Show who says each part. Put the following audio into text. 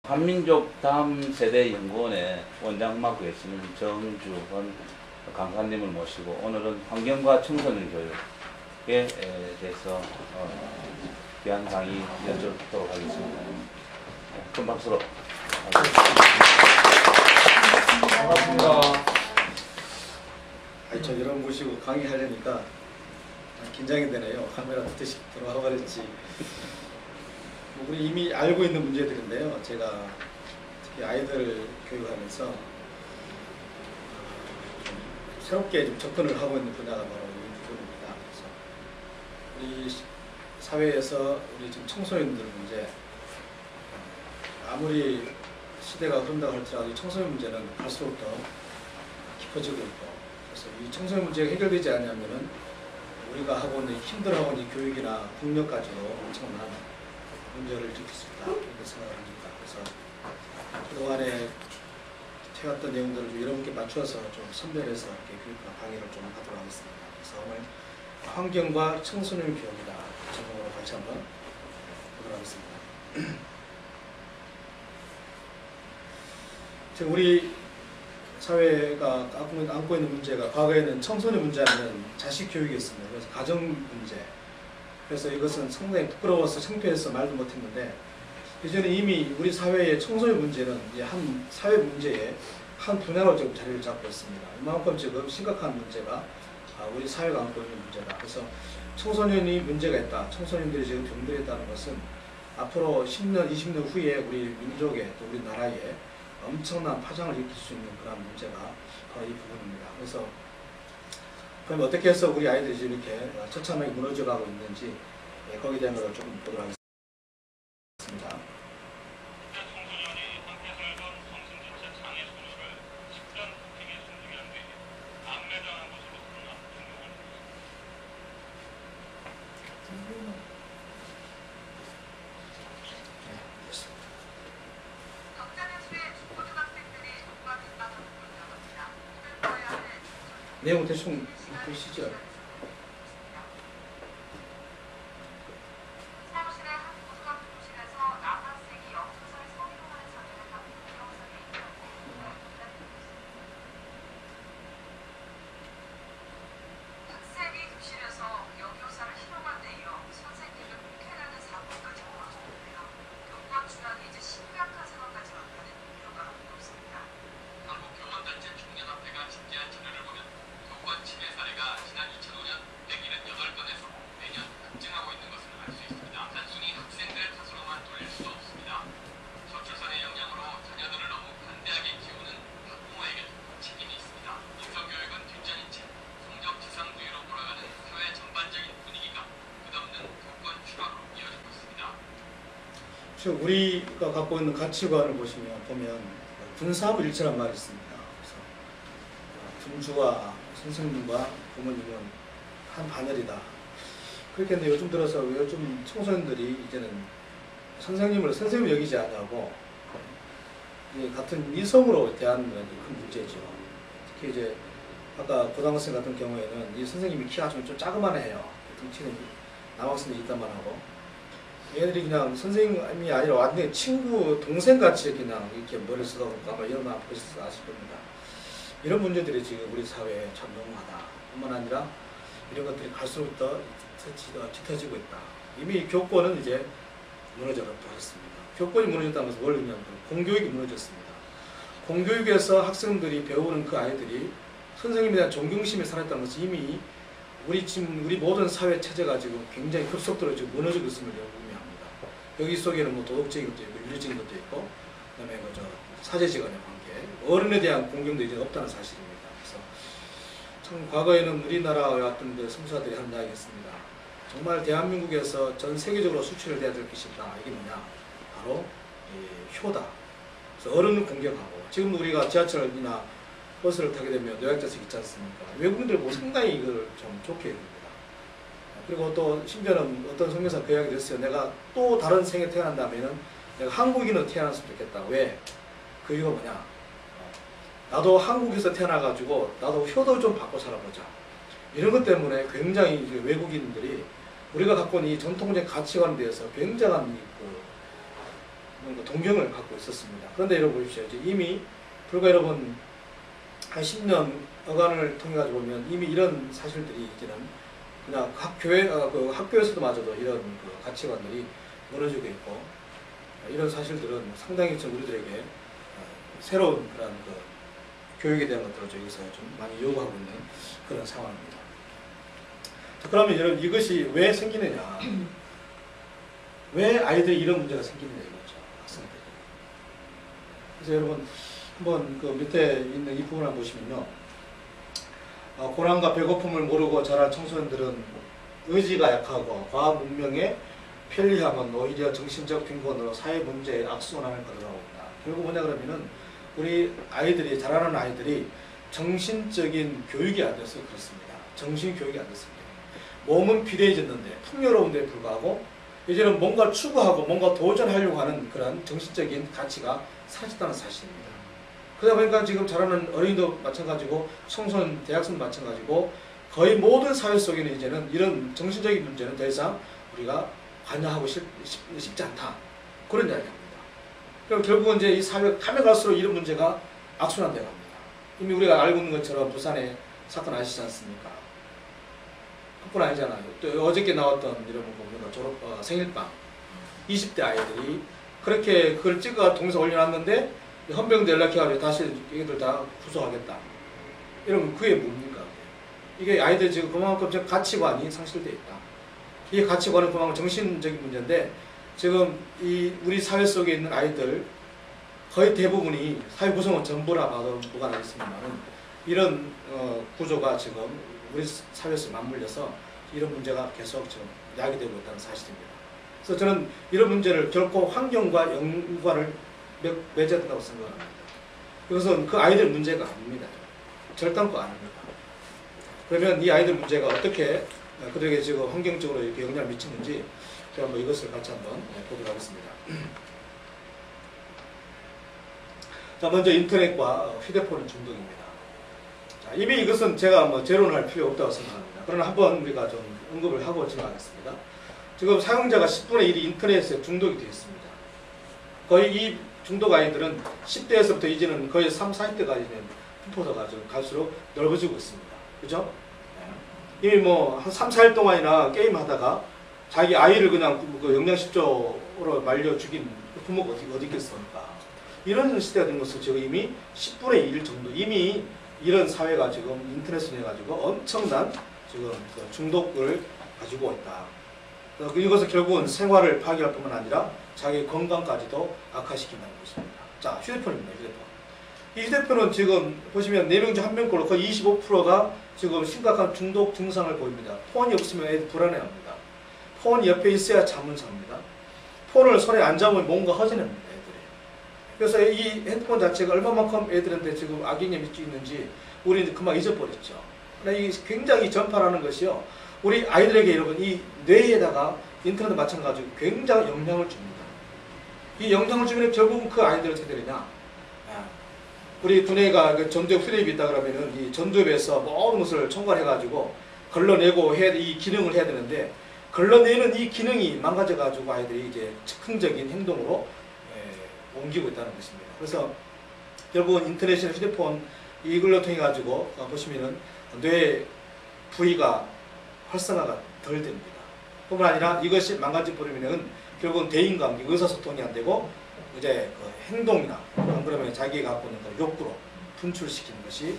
Speaker 1: 한민족 다음 세대 연구원의 원장 맡고 계시는 정주헌 강사님을 모시고 오늘은 환경과 청소년 교육에 대해서 귀한 강의 여쭙도록 하겠습니다. 큰 박수로.
Speaker 2: 반갑습니다. 저 여러분 모시고 강의하려니까 긴장이 되네요. 카메라 뜨듯이 들어와 버렸지. 우리 이미 알고 있는 문제들인데요. 제가 특히 아이들 교육하면서 새롭게 좀 접근을 하고 있는 분야가 바로 이 부분입니다. 그래서 우리 사회에서 우리 지금 청소년들 문제, 아무리 시대가 흐른다고 할지라도 이 청소년 문제는 갈수록 더 깊어지고 있고, 그래서 이 청소년 문제가 해결되지 않으면은 우리가 하고 있는 힘들어하고 있는 교육이나 국력까지도 엄청난 문제를 일으킬 수 있다 이렇게 생각을 합니다. 그래서 그동안에 해왔던 내용들을 좀 여러분께 맞추어서 좀 선별해서 이렇게 교육과 강의를 좀 하도록 하겠습니다. 그래서 오늘 환경과 청소년 교육이다 제목으로 같이 한번 보도록 하겠습니다. 지금 우리 사회가 안고 있는 문제가 과거에는 청소년 문제하면 자식 교육이었습니다. 그래서 가정 문제. 그래서 이것은 상당히 부끄러워서 창피해서 말도 못했는데, 이제는 이미 우리 사회의 청소년 문제는 이제 한 사회 문제의 한 분야로 지금 자리를 잡고 있습니다. 이만큼 지금 심각한 문제가 우리 사회가 안고 있는 문제다. 그래서 청소년이 문제가 있다, 청소년들이 지금 병들어 있다는 것은 앞으로 10년, 20년 후에 우리 민족에 또 우리 나라에 엄청난 파장을 일으킬 수 있는 그런 문제가 바로 이 부분입니다. 그래서 그럼 어떻게 해서 우리 아이들이 이렇게 처참하게 무너져가고 있는지 거기에 대한 걸 좀 보도록 하겠습니다. 내용 대충 보시죠. 지금 우리가 갖고 있는 가치관을 보면 분사하고 일치란 말이 있습니다. 그래서 군주와 선생님과 부모님은 한 반열이다. 그렇게 했는데 요즘 들어서 요즘 청소년들이 이제는 선생님을 선생님 여기지 않냐고 같은 이성으로 대하는 게 큰 문제죠. 특히 이제 아까 고등학생 같은 경우에는 이 선생님이 키가 좀 자그만해요. 등치는 남학생들이 있단 말하고. 얘들이 그냥 선생님이 아니라 완전히 친구, 동생같이 그냥 이렇게 머리를 쓰다볼까 봐 이런 마음 보셔서 아실 겁니다. 이런 문제들이 지금 우리 사회에 참 너무하다. 뿐만 아니라 이런 것들이 갈수록 더 짙어지고 있다. 이미 교권은 이제 무너져버렸습니다. 교권이 무너졌다는 것은 뭘 의미하면 공교육이 무너졌습니다. 공교육에서 학생들이 배우는 그 아이들이 선생님에 대한 존경심이 살아있다는 것은 이미 우리 모든 사회 체제가 지금 굉장히 급속도로 지금 무너지고 있음을 의미합니다. 여기 속에는 뭐 도덕적인 것도 있고 윤리적인 것도 있고, 그다음에 사제지간의 관계, 어른에 대한 공경도 이제 없다는 사실입니다. 그래서 참 과거에는 우리나라와 같은 성사들이 하는 이야기가 있습니다. 정말 대한민국에서 전 세계적으로 수출을 해야 될 것이 있다. 이게 뭐냐? 바로 효다. 그래서 어른을 공격하고, 지금 우리가 지하철이나 버스를 타게 되면 노약자석 있지 않습니까? 외국인들 보고 상당히 이걸 좀 좋게 여깁니다. 그리고 또 심지어는 어떤 성경사 그 이야기도 했어요. 내가 또 다른 생에 태어난다면은 내가 한국인으로 태어났으면 좋겠다. 왜? 그 이유가 뭐냐? 나도 한국에서 태어나가지고 나도 효도 좀 받고 살아보자. 이런 것 때문에 굉장히 외국인들이 우리가 갖고 있는 이 전통적 가치관에 대해서 굉장한 동경을 갖고 있었습니다. 그런데 여러분 보십시오. 이미 불과 여러분 한 10년 어간을 통해 가지고 보면 이미 이런 사실들이 이제는 그냥 학교에서도 마저도 이런 가치관들이 무너지고 있고, 이런 사실들은 상당히 좀 우리들에게 새로운 그런 교육에 대한 것들을 저기서 좀 많이 요구하고 있는 그런 상황입니다. 자, 그러면 여러분 이것이 왜 생기느냐? 왜 아이들이 이런 문제가 생기느냐 이거죠, 학생들이. 그래서 여러분 한번 그 밑에 있는 이 부분을 보시면요, 고난과 배고픔을 모르고 자란 청소년들은 의지가 약하고 과학 문명에 편리함은 오히려 정신적 빈곤으로 사회 문제에 악순환을 거듭합니다. 결국 뭐냐 그러면은 우리 아이들이, 자라는 아이들이 정신적인 교육이 안 돼서 그렇습니다. 정신 교육이 안 됐습니다. 몸은 비대해졌는데 풍요로운데 불구하고 이제는 뭔가 추구하고 뭔가 도전하려고 하는 그런 정신적인 가치가 사라졌다는 사실입니다. 그러다 보니까 지금 자라는 어린이도 마찬가지고 청소년, 대학생도 마찬가지고 거의 모든 사회 속에는 이제는 이런 정신적인 문제는 더 이상 우리가 관여하고 싶지 않다. 그런 이야기입니다. 그럼 결국은 이제 이 사회가 가면 갈수록 이런 문제가 악순환되어 갑니다. 이미 우리가 알고 있는 것처럼 부산의 사건 아시지 않습니까? 그뿐 아니잖아요. 또 어저께 나왔던 이런 거 보면 생일빵 20대 아이들이 그렇게 그걸 찍어 동영상 올려놨는데 헌병대 연락해가지고 다시 얘들 다 구속하겠다. 이러면 그게 뭡니까? 이게 아이들 지금 그만큼 가치관이 상실되어 있다. 이 가치관은 그만큼 정신적인 문제인데, 지금 이 우리 사회 속에 있는 아이들 거의 대부분이 사회 구성원 전부라 봐도 무관하겠습니다만 이런 구조가 지금 우리 사회에서 맞물려서 이런 문제가 계속 지금 야기되고 있다는 사실입니다. 그래서 저는 이런 문제를 결코 환경과 연관을 맺어야 된다고 생각합니다. 이것은 그 아이들 문제가 아닙니다. 절단거 아닙니다. 그러면 이 아이들 문제가 어떻게 그들에게 지금 환경적으로 이렇게 영향을 미치는지 제가 한번 이것을 같이 한번 보도록 하겠습니다. 자, 먼저 인터넷과 휴대폰의 중독입니다. 자, 이미 이것은 제가 뭐 재론할 필요 없다고 생각합니다. 그러나 한번 우리가 좀 언급을 하고 지나가겠습니다. 지금 사용자가 10분의 1이 인터넷에 중독이 되어 있습니다. 거의 이 중독 아이들은 10대에서부터 이제는 거의 30, 40대까지는 분포도가 갈수록 넓어지고 있습니다. 그죠? 이미 뭐 한 3, 4일 동안이나 게임 하다가 자기 아이를 그냥 영양실조로 말려 죽인 부모가 어디 있겠습니까? 이런 시대가 된 것은 지금 이미 10분의 1 정도, 이미 이런 사회가 지금 인터넷을 해가지고 엄청난 지금 중독을 가지고 있다. 이것은 결국은 생활을 파괴할 뿐만 아니라 자기 건강까지도 악화시킨다는 것입니다. 자, 휴대폰입니다. 휴대폰. 이 휴대폰은 지금 보시면 4명 중 1명꼴로 거의 25%가 지금 심각한 중독 증상을 보입니다. 폰이 없으면 애들 불안해합니다. 폰이 옆에 있어야 잠은 잡니다. 폰을 손에 안 잡으면 뭔가 허전합니다. 애들이. 그래서 이 핸드폰 자체가 얼마만큼 애들한테 지금 악영향을 미치고 있는지 우리는 금방 잊어버렸죠. 이 굉장히 전파라는 것이요, 우리 아이들에게 여러분 이 뇌에다가 인터넷 마찬가지로 굉장히 영향을 줍니다. 이 영향을 주면 결국은 그 아이들은 어떻게 되느냐? 우리 두뇌가 전두엽 수립이 있다 그러면은 이 전두엽에서 모든 것을 총괄해가지고 걸러내고 이 기능을 해야 되는데, 걸러내는 이 기능이 망가져가지고 아이들이 이제 즉흥적인 행동으로 옮기고 있다는 것입니다. 그래서 결국은 인터넷이나 휴대폰 이걸로 통해 가지고 보시면은 뇌 부위가 활성화가 덜 됩니다. 뿐만 아니라 이것이 망가져 버리면은 결국은 대인관계, 의사소통이 안 되고 이제 그 행동이나 안 그러면 자기가 갖고 있는 그 욕구로 분출시키는 것이